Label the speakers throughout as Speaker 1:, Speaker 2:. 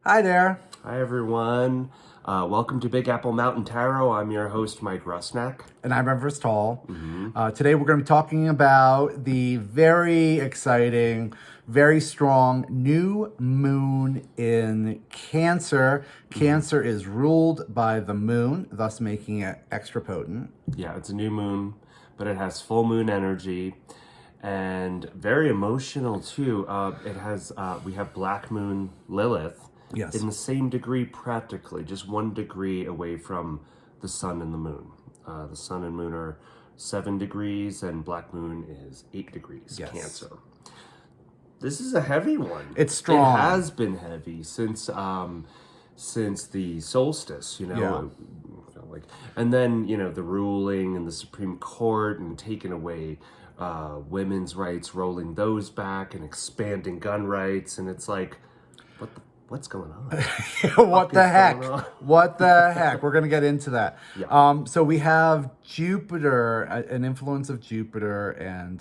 Speaker 1: Hi there.
Speaker 2: Hi, everyone. Welcome to Big Apple Mountain Tarot. I'm your host, Mike Rusnak.
Speaker 1: And I'm Everest Tall. Today we're going to be talking about the very exciting, very strong new moon in Cancer. Cancer is ruled by the moon, thus making it extra potent.
Speaker 2: Yeah, it's a new moon, but it has full moon energy and very emotional too. We have Black Moon Lilith.
Speaker 1: Yes.
Speaker 2: In the same degree, practically, just 1 degree away from the sun and the moon. The sun and moon are 7 degrees, and Black Moon is 8 degrees.
Speaker 1: Yes.
Speaker 2: Cancer. This is a heavy one.
Speaker 1: It's strong.
Speaker 2: It has been heavy since the solstice.
Speaker 1: Yeah.
Speaker 2: And then the ruling and the Supreme Court and taking away women's rights, rolling those back, and expanding gun rights, and it's like, what's going on?
Speaker 1: What the heck? What the heck? We're going to get into that.
Speaker 2: Yeah.
Speaker 1: So we have Jupiter, an influence of Jupiter and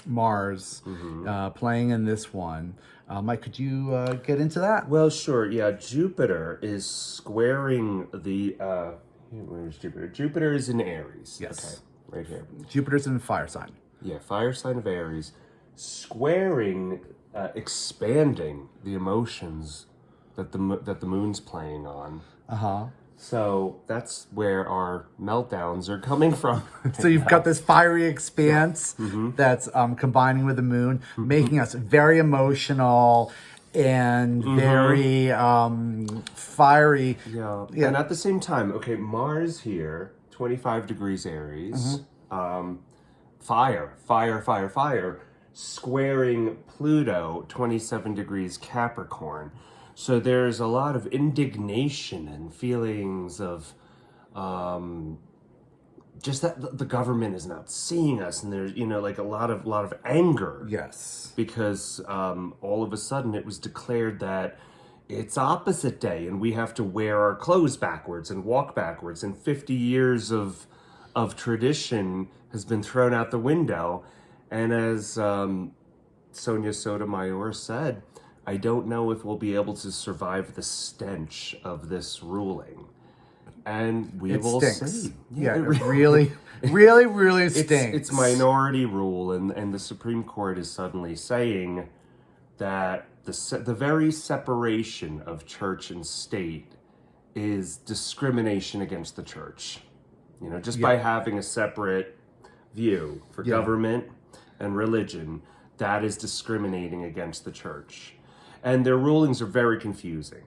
Speaker 1: Mars playing in this one. Mike, could you get into that?
Speaker 2: Well, sure. Yeah, Jupiter is squaring the... where's Jupiter? Jupiter is in Aries.
Speaker 1: Yes.
Speaker 2: Okay, right here.
Speaker 1: Jupiter's in fire sign.
Speaker 2: Yeah, fire sign of Aries, squaring... expanding the emotions that the moon's playing on. So that's where our meltdowns are coming from.
Speaker 1: So you've got this fiery expanse that's combining with the moon, making us very emotional and very fiery.
Speaker 2: Yeah. And at the same time, okay, Mars here, 25 degrees Aries, fire, squaring Pluto, 27 degrees Capricorn. So there's a lot of indignation and feelings of just that the government is not seeing us, and there's like a lot of anger.
Speaker 1: Yes.
Speaker 2: Because all of a sudden it was declared that it's opposite day and we have to wear our clothes backwards and walk backwards, and 50 years of tradition has been thrown out the window. And as Sonia Sotomayor said, I don't know if we'll be able to survive the stench of this ruling. And we will see.
Speaker 1: Yeah, it really, really stinks.
Speaker 2: It's minority rule, and the Supreme Court is suddenly saying that the very separation of church and state is discrimination against the church. Just by having a separate view for government and religion, that is discriminating against the church. And their rulings are very confusing.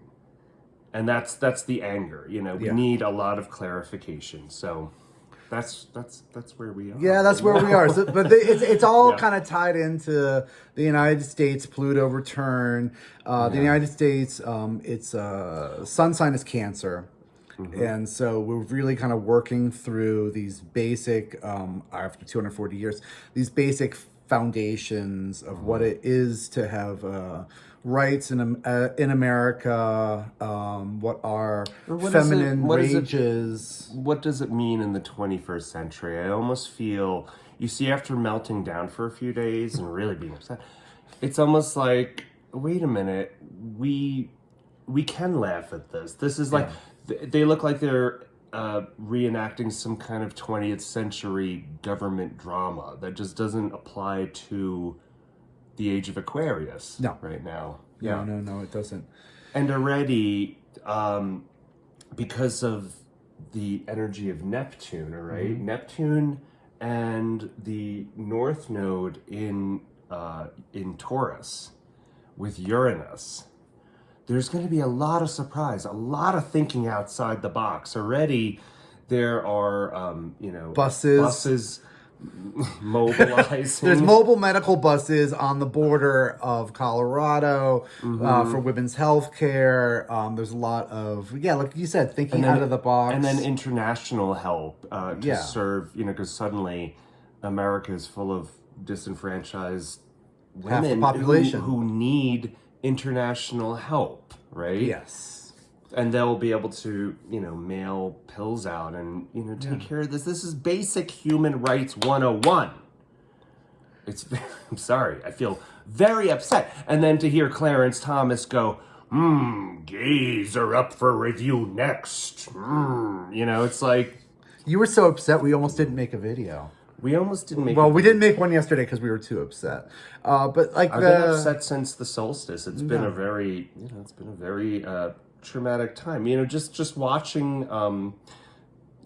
Speaker 2: And that's the anger. We need a lot of clarification. So that's where we are.
Speaker 1: Yeah, that's where we are. So, but it's all kind of tied into the United States Pluto return. The United States, its sun sign is Cancer. And so we're really kind of working through these basic, after 240 years, these basic foundations of what it is to have rights in America, what are feminine rages.
Speaker 2: What does it mean in the 21st century? I almost feel, after melting down for a few days and really being upset, it's almost like, wait a minute, we can laugh at this. This is like... They look like they're reenacting some kind of 20th century government drama that just doesn't apply to the age of Aquarius right now.
Speaker 1: Yeah. No, it doesn't.
Speaker 2: And already, because of the energy of Neptune, all right? Neptune and the North Node in Taurus with Uranus, there's going to be a lot of surprise, a lot of thinking outside the box. Already, there are, buses mobilizing.
Speaker 1: There's mobile medical buses on the border of Colorado for women's health care. There's a lot of, like you said, thinking out of the box.
Speaker 2: And then international help to serve, because suddenly America is full of disenfranchised women,
Speaker 1: half the population
Speaker 2: who need international help, right?
Speaker 1: Yes.
Speaker 2: And they'll be able to, mail pills out and, take care of this. This is basic human rights 101. I'm sorry, I feel very upset. And then to hear Clarence Thomas go, gays are up for review next. You know, it's like...
Speaker 1: You were so upset we almost didn't make a video.
Speaker 2: We almost didn't make
Speaker 1: Well, we didn't make one yesterday because we were too upset. But like
Speaker 2: I've been upset since the solstice. It's been a very, traumatic time. You know, just watching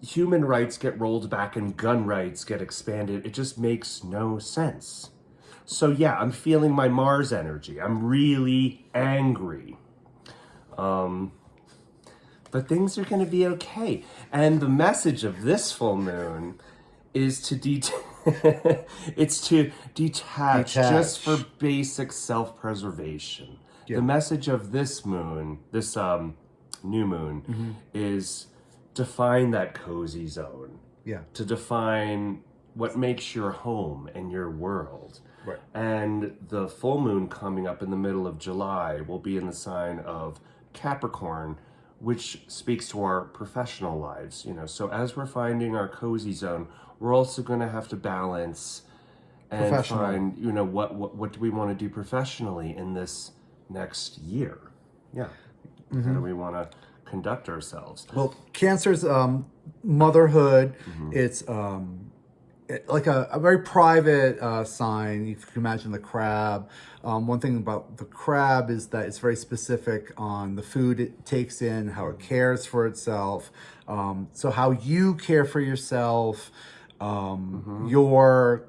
Speaker 2: human rights get rolled back and gun rights get expanded, it just makes no sense. So yeah, I'm feeling my Mars energy. I'm really angry. But things are going to be okay. And the message of this full moon is to it's to detach just for basic self-preservation. Yeah. The message of this moon, this new moon, is define that cozy zone.
Speaker 1: Yeah.
Speaker 2: To define what makes your home and your world.
Speaker 1: Right.
Speaker 2: And the full moon coming up in the middle of July will be in the sign of Capricorn, which speaks to our professional lives. You know, so as we're finding our cozy zone, we're also going to have to balance and find, you know, what do we want to do professionally in this next year? Yeah. How do we want to conduct ourselves?
Speaker 1: Well, Cancer's motherhood. It's like a very private sign. You can imagine the crab. One thing about the crab is that it's very specific on the food it takes in, how it cares for itself. So how you care for yourself, your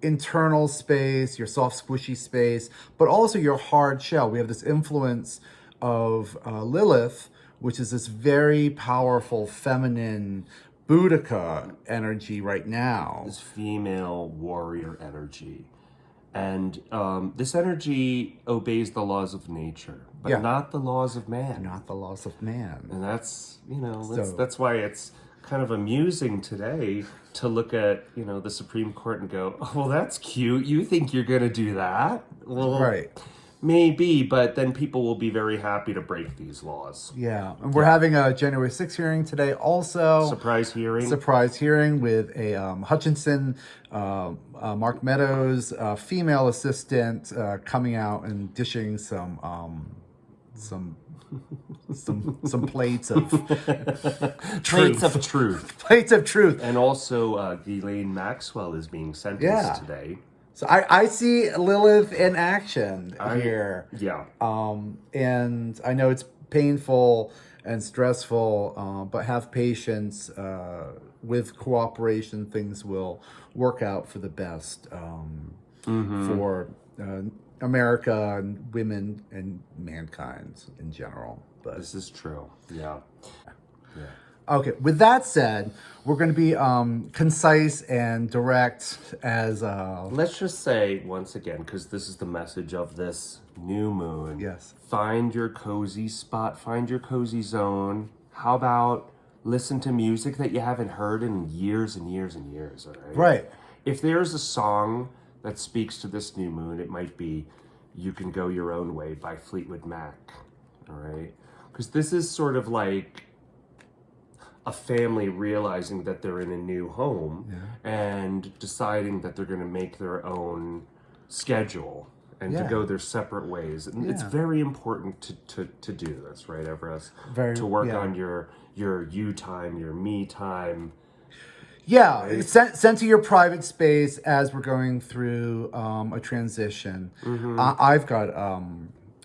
Speaker 1: internal space, your soft, squishy space, but also your hard shell. We have this influence of Lilith, which is this very powerful feminine Boudica energy right now.
Speaker 2: This female warrior energy. And this energy obeys the laws of nature, but not the laws of man.
Speaker 1: Not the laws of man.
Speaker 2: And that's, you know, that's why it's kind of amusing today to look at, you know, the Supreme Court and go, oh, well, that's cute. You think you're going to do that? Well,
Speaker 1: right.
Speaker 2: Maybe, but then people will be very happy to break these laws.
Speaker 1: Yeah, and we're having a January 6th hearing today also.
Speaker 2: Surprise
Speaker 1: hearing with a Hutchinson, Mark Meadows, female assistant coming out and dishing some plates of truth. Plates of truth.
Speaker 2: And also, Ghislaine Maxwell is being sentenced today.
Speaker 1: So I see Lilith in action here.
Speaker 2: Yeah.
Speaker 1: And I know it's painful and stressful, but have patience. With cooperation, things will work out for the best for America and women and mankind in general. But
Speaker 2: this is true. Yeah.
Speaker 1: Okay, with that said, we're going to be concise and direct as...
Speaker 2: Let's just say, once again, because this is the message of this new moon.
Speaker 1: Yes.
Speaker 2: Find your cozy spot. Find your cozy zone. How about listen to music that you haven't heard in years and years and years, all right?
Speaker 1: Right.
Speaker 2: If there's a song that speaks to this new moon, it might be You Can Go Your Own Way by Fleetwood Mac, all right? Because this is sort of like a family realizing that they're in a new home and deciding that they're going to make their own schedule and to go their separate ways. And it's very important to do this, right, Everest? To work on your you time, your me time.
Speaker 1: Yeah, right? Center your private space as we're going through a transition. I've got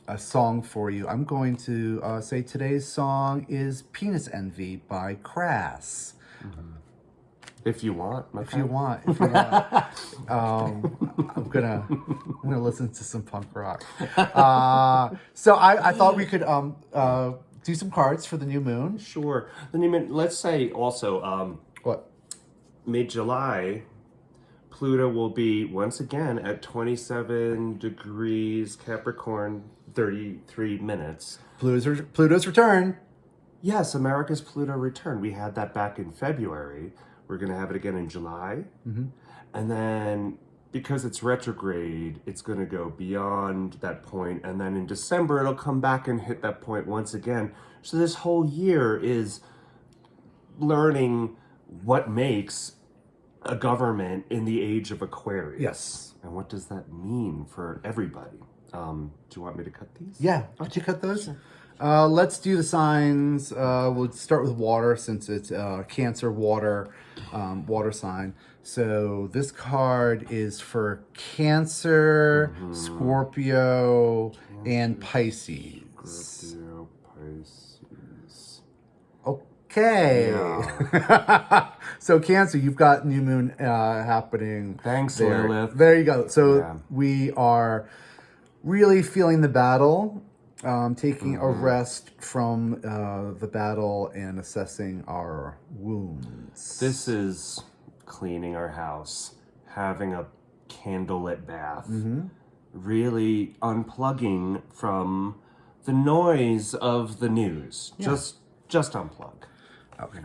Speaker 1: a song for you. I'm going to say today's song is Penis Envy by Crass.
Speaker 2: If you want.
Speaker 1: If you want. I'm gonna listen to some punk rock. So I thought we could do some cards for the new moon.
Speaker 2: Sure. The new moon, let's say also
Speaker 1: what?
Speaker 2: Mid-July, Pluto will be once again at 27 degrees Capricorn, 33 minutes.
Speaker 1: Pluto's return.
Speaker 2: Yes, America's Pluto return. We had that back in February. We're going to have it again in July. And then because it's retrograde, it's going to go beyond that point. And then in December, it'll come back and hit that point once again. So this whole year is learning what makes a government in the age of Aquarius.
Speaker 1: Yes.
Speaker 2: And what does that mean for everybody? Do you want me to cut these?
Speaker 1: Yeah, could you cut those? Let's do the signs. We'll start with water since it's Cancer water, water sign. So this card is for Cancer, Scorpio, and Pisces.
Speaker 2: Scorpio, Pisces.
Speaker 1: Okay.
Speaker 2: Yeah.
Speaker 1: So Cancer, you've got new moon happening.
Speaker 2: Thanks,
Speaker 1: there.
Speaker 2: Lilith.
Speaker 1: There you go. So
Speaker 2: Yeah.
Speaker 1: we are really feeling the battle, taking a rest from the battle and assessing our wounds.
Speaker 2: This is cleaning our house, having a candlelit bath, really unplugging from the noise of the news. Just unplug.
Speaker 1: Okay.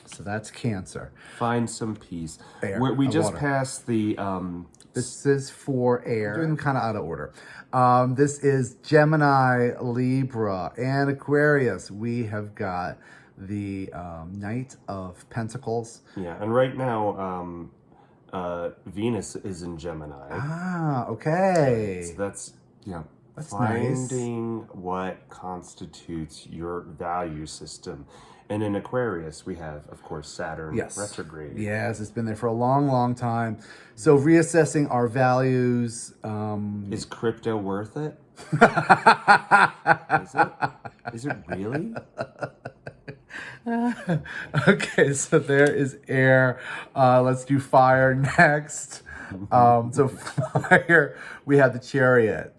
Speaker 1: So that's Cancer.
Speaker 2: Find some peace.
Speaker 1: Air,
Speaker 2: We just
Speaker 1: water.
Speaker 2: passed the
Speaker 1: This is for air. Doing them kind of out of order. This is Gemini, Libra, and Aquarius. We have got the Knight of Pentacles.
Speaker 2: yeah, and right now Venus is in Gemini.
Speaker 1: Ah, okay.
Speaker 2: So that's
Speaker 1: That's
Speaker 2: finding what constitutes your value system. And in Aquarius, we have, of course, Saturn retrograde.
Speaker 1: Yes, it's been there for a long, long time. So reassessing our values.
Speaker 2: Is crypto worth it? Is it really?
Speaker 1: Okay, so there is air. Let's do fire next. So fire, we have the Chariot.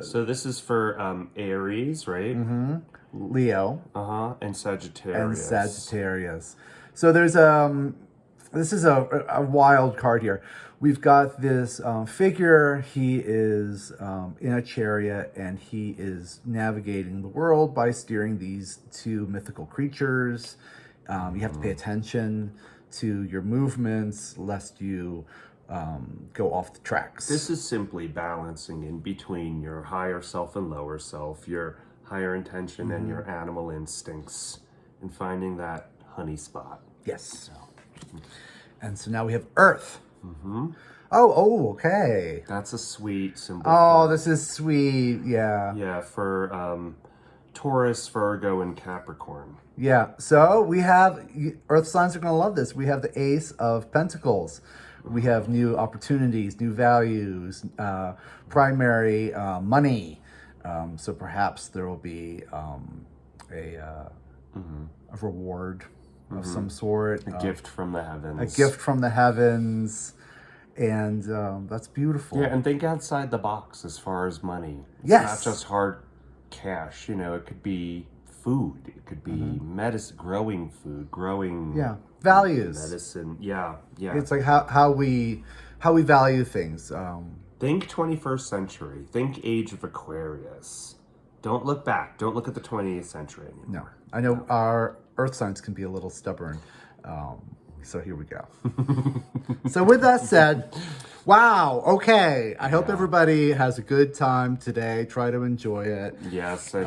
Speaker 2: So this is for Aries, right?
Speaker 1: Leo.
Speaker 2: And Sagittarius.
Speaker 1: And Sagittarius. So there's this is a wild card here. We've got this figure. He is in a chariot, and he is navigating the world by steering these two mythical creatures. You have to pay attention to your movements, lest you go off the tracks.
Speaker 2: This is simply balancing in between your higher self and lower self, your higher intention and your animal instincts, and finding that honey spot.
Speaker 1: Yes. And so now we have Earth. Oh, okay.
Speaker 2: That's a sweet symbol.
Speaker 1: Oh, this is sweet. Yeah.
Speaker 2: Yeah, for Taurus, Virgo, and Capricorn.
Speaker 1: Yeah. So we have Earth signs are going to love this. We have the Ace of Pentacles. We have new opportunities, new values, primary money. So perhaps there will be a reward of some sort.
Speaker 2: A gift from the heavens.
Speaker 1: A gift from the heavens. And that's beautiful.
Speaker 2: Yeah, and think outside the box as far as money. It's
Speaker 1: Yes.
Speaker 2: not just hard cash. You know, it could be food. It could be medicine, growing food, growing
Speaker 1: values.
Speaker 2: medicine. Yeah.
Speaker 1: It's like how we value things.
Speaker 2: Think 21st century. Think age of Aquarius. Don't look back. Don't look at the 20th century anymore.
Speaker 1: No, I know our Earth signs can be a little stubborn. So here we go. So with that said, wow, okay. I hope everybody has a good time today. Try to enjoy it.
Speaker 2: Yes, and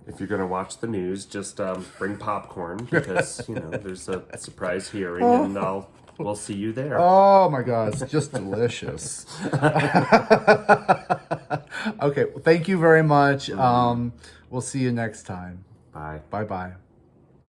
Speaker 2: if you're gonna watch the news, just bring popcorn because there's a surprise hearing, and we'll see you there.
Speaker 1: Oh my God, it's just delicious. Okay, well, thank you very much. We'll see you next time.
Speaker 2: Bye.
Speaker 1: Bye-bye.